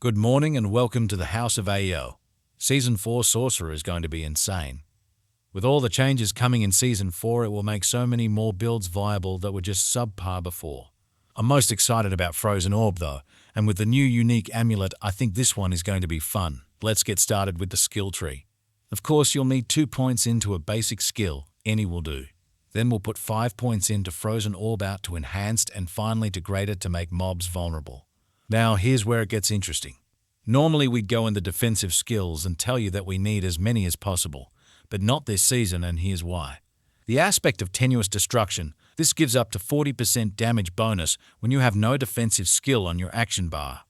Good morning and welcome to the House of AO. Season 4 Sorcerer is going to be insane. With all the changes coming in Season 4, it will make so many more builds viable that were just subpar before. I'm most excited about Frozen Orb though, and with the new unique amulet, I think this one is going to be fun. Let's get started with the skill tree. Of course, you'll need 2 points into a basic skill, any will do. Then we'll put 5 points into Frozen Orb out to enhanced and finally to greater to make mobs vulnerable. Now here's where it gets interesting. Normally we'd go in the defensive skills and tell you that we need as many as possible, but not this season, and here's why. The aspect of tenuous destruction, this gives up to 40% damage bonus when you have no defensive skill on your action bar.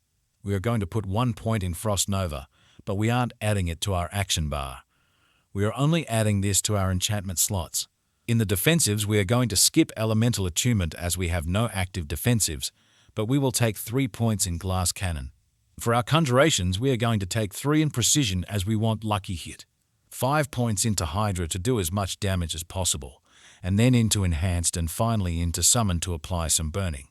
We are going to put 1 point in Frost Nova, but we aren't adding it to our action bar. We are only adding this to our enchantment slots. In the defensives, we are going to skip Elemental Attunement as we have no active defensives, but we will take 3 points in Glass Cannon. For our Conjurations, we are going to take 3 in Precision as we want Lucky Hit. 5 points into Hydra to do as much damage as possible, and then into Enhanced and finally into Summon to apply some burning.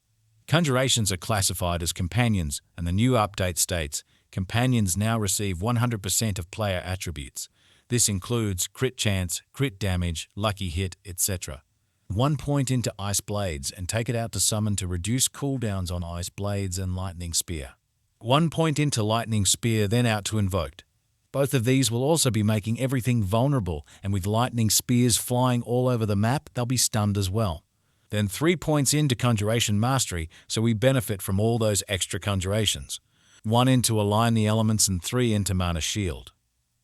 Conjurations are classified as Companions, and the new update states, Companions now receive 100% of player attributes. This includes crit chance, crit damage, lucky hit, etc. 1 point into Ice Blades and take it out to summon to reduce cooldowns on Ice Blades and Lightning Spear. 1 point into Lightning Spear, then out to Invoked. Both of these will also be making everything vulnerable, and with Lightning Spears flying all over the map, they'll be stunned as well. Then 3 points into Conjuration Mastery, so we benefit from all those extra conjurations. 1 into Align the Elements and 3 into Mana Shield.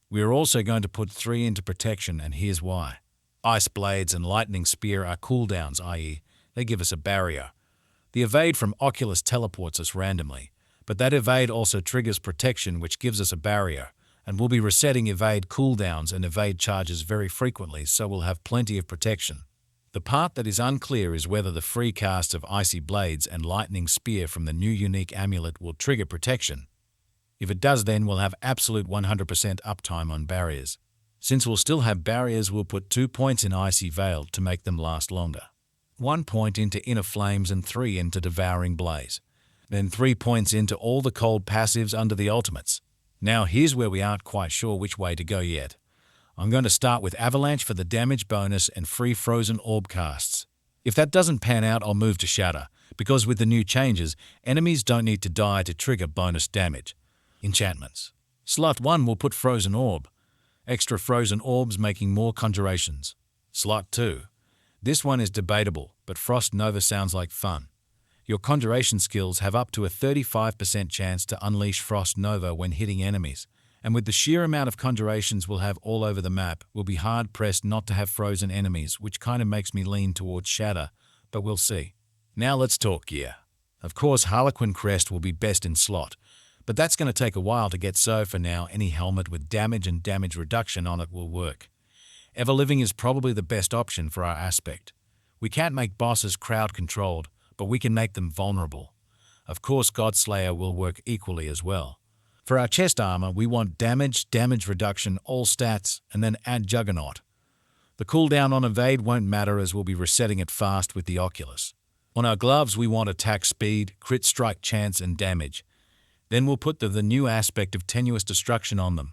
We are also going to put 3 into Protection, and here's why. Ice Blades and Lightning Spear are cooldowns, i.e., they give us a barrier. The Evade from Oculus teleports us randomly, but that Evade also triggers Protection, which gives us a barrier, and we'll be resetting Evade cooldowns and Evade charges very frequently, so we'll have plenty of protection. The part that is unclear is whether the free cast of Icy Blades and Lightning Spear from the new unique amulet will trigger Protection. If it does, then we'll have absolute 100% uptime on barriers. Since we'll still have barriers, we'll put 2 points in Icy Veil to make them last longer. 1 point into Inner Flames and 3 into Devouring Blaze. Then 3 points into all the cold passives under the ultimates. Now here's where we aren't quite sure which way to go yet. I'm going to start with Avalanche for the damage bonus and free Frozen Orb casts. If that doesn't pan out, I'll move to Shatter, because with the new changes, enemies don't need to die to trigger bonus damage. Enchantments. Slot 1 will put Frozen Orb. Extra Frozen Orbs making more Conjurations. Slot 2. This one is debatable, but Frost Nova sounds like fun. Your Conjuration skills have up to a 35% chance to unleash Frost Nova when hitting enemies, and with the sheer amount of Conjurations we'll have all over the map, we'll be hard-pressed not to have frozen enemies, which kind of makes me lean towards Shatter, but we'll see. Now let's talk gear. Of course, Harlequin Crest will be best in slot, but that's going to take a while to get, so for now any helmet with damage and damage reduction on it will work. Ever-Living is probably the best option for our aspect. We can't make bosses crowd-controlled, but we can make them vulnerable. Of course, Godslayer will work equally as well. For our chest armor, we want damage, damage reduction, all stats, and then add Juggernaut. The cooldown on Evade won't matter as we'll be resetting it fast with the Oculus. On our gloves, we want attack speed, crit strike chance, and damage. Then we'll put the new aspect of Tenuous Destruction on them.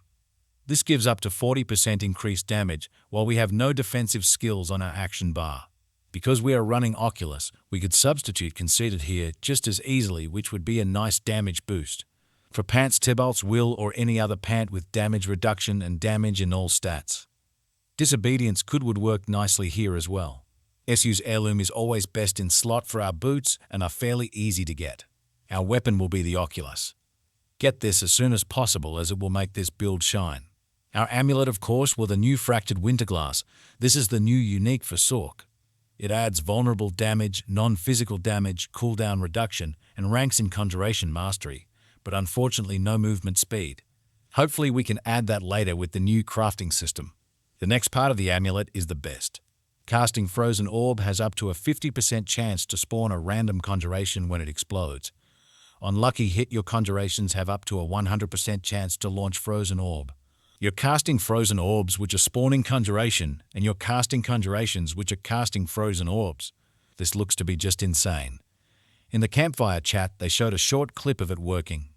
This gives up to 40% increased damage, while we have no defensive skills on our action bar. Because we are running Oculus, we could substitute Conceited here just as easily, which would be a nice damage boost. For pants, Tybalt's Will or any other pant with damage reduction and damage in all stats. Disobedience would work nicely here as well. SU's Heirloom is always best in slot for our boots and are fairly easy to get. Our weapon will be the Oculus. Get this as soon as possible as it will make this build shine. Our amulet, of course, will the new Fractured Winterglass. This is the new unique for Sork. It adds vulnerable damage, non-physical damage, cooldown reduction, and ranks in Conjuration Mastery, but unfortunately no movement speed. Hopefully we can add that later with the new crafting system. The next part of the amulet is the best. Casting Frozen Orb has up to a 50% chance to spawn a random conjuration when it explodes. On lucky hit, your conjurations have up to a 100% chance to launch Frozen Orb. You're casting Frozen Orbs, which are spawning Conjuration, and you're casting Conjurations, which are casting Frozen Orbs. This looks to be just insane. In the campfire chat, they showed a short clip of it working.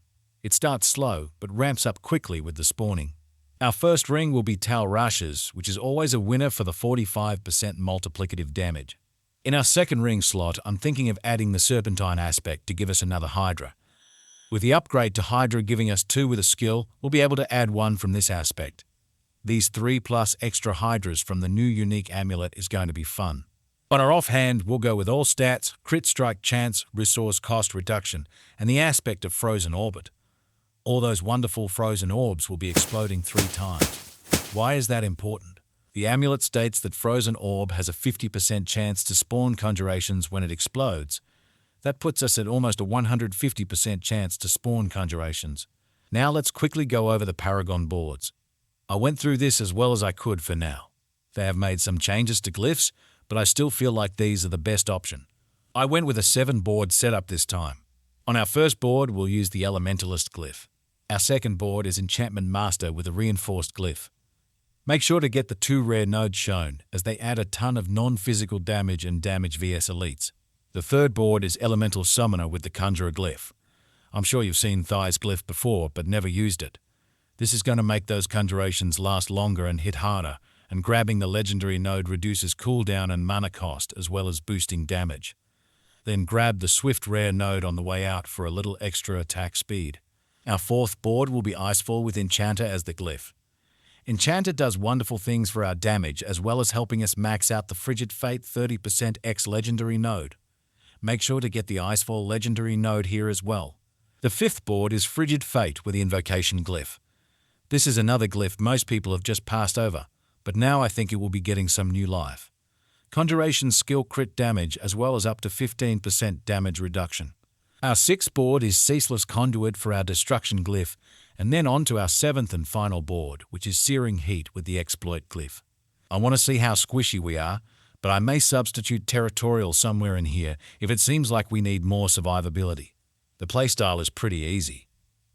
It starts slow, but ramps up quickly with the spawning. Our first ring will be Tal Rashes, which is always a winner for the 45% multiplicative damage. In our second ring slot, I'm thinking of adding the Serpentine aspect to give us another Hydra. With the upgrade to Hydra giving us 2 with a skill, we'll be able to add 1 from this aspect. These 3+ extra Hydras from the new unique amulet is going to be fun. On our offhand, we'll go with all stats, crit strike chance, resource cost reduction, and the aspect of Frozen Orbit. All those wonderful Frozen Orbs will be exploding 3 times. Why is that important? The amulet states that Frozen Orb has a 50% chance to spawn conjurations when it explodes. That puts us at almost a 150% chance to spawn conjurations. Now let's quickly go over the Paragon Boards. I went through this as well as I could for now. They have made some changes to glyphs, but I still feel like these are the best option. I went with a 7-board setup this time. On our first board, we'll use the Elementalist glyph. Our second board is Enchantment Master with a reinforced glyph. Make sure to get the 2 rare nodes shown, as they add a ton of non-physical damage and damage vs elites. The third board is Elemental Summoner with the Conjurer glyph. I'm sure you've seen Thai's glyph before, but never used it. This is going to make those conjurations last longer and hit harder, and grabbing the legendary node reduces cooldown and mana cost as well as boosting damage. Then grab the Swift rare node on the way out for a little extra attack speed. Our fourth board will be Icefall with Enchanter as the glyph. Enchanter does wonderful things for our damage as well as helping us max out the Frigid Fate 30% X legendary node. Make sure to get the Icefall legendary node here as well. The fifth board is Frigid Fate with the Invocation glyph. This is another glyph most people have just passed over, but now I think it will be getting some new life. Conjuration skill crit damage as well as up to 15% damage reduction. Our sixth board is Ceaseless Conduit for our Destruction glyph, and then on to our seventh and final board, which is Searing Heat with the Exploit glyph. I want to see how squishy we are, but I may substitute Territorial somewhere in here if it seems like we need more survivability. The playstyle is pretty easy.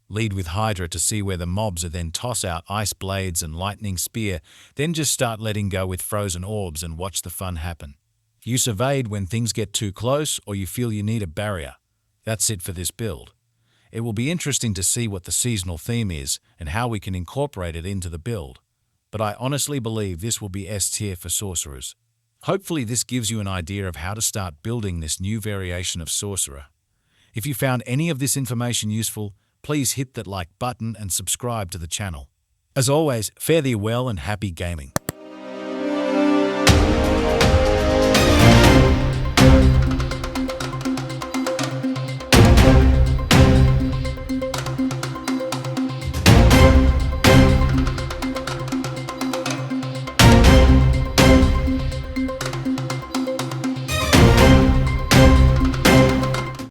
Lead with Hydra to see where the mobs are, then toss out Ice Blades and Lightning Spear, then just start letting go with Frozen Orbs and watch the fun happen. Use Evade when things get too close or you feel you need a barrier. That's it for this build. It will be interesting to see what the seasonal theme is and how we can incorporate it into the build. But I honestly believe this will be S tier for Sorcerers. Hopefully this gives you an idea of how to start building this new variation of Sorcerer. If you found any of this information useful, please hit that like button and subscribe to the channel. As always, fare thee well and happy gaming.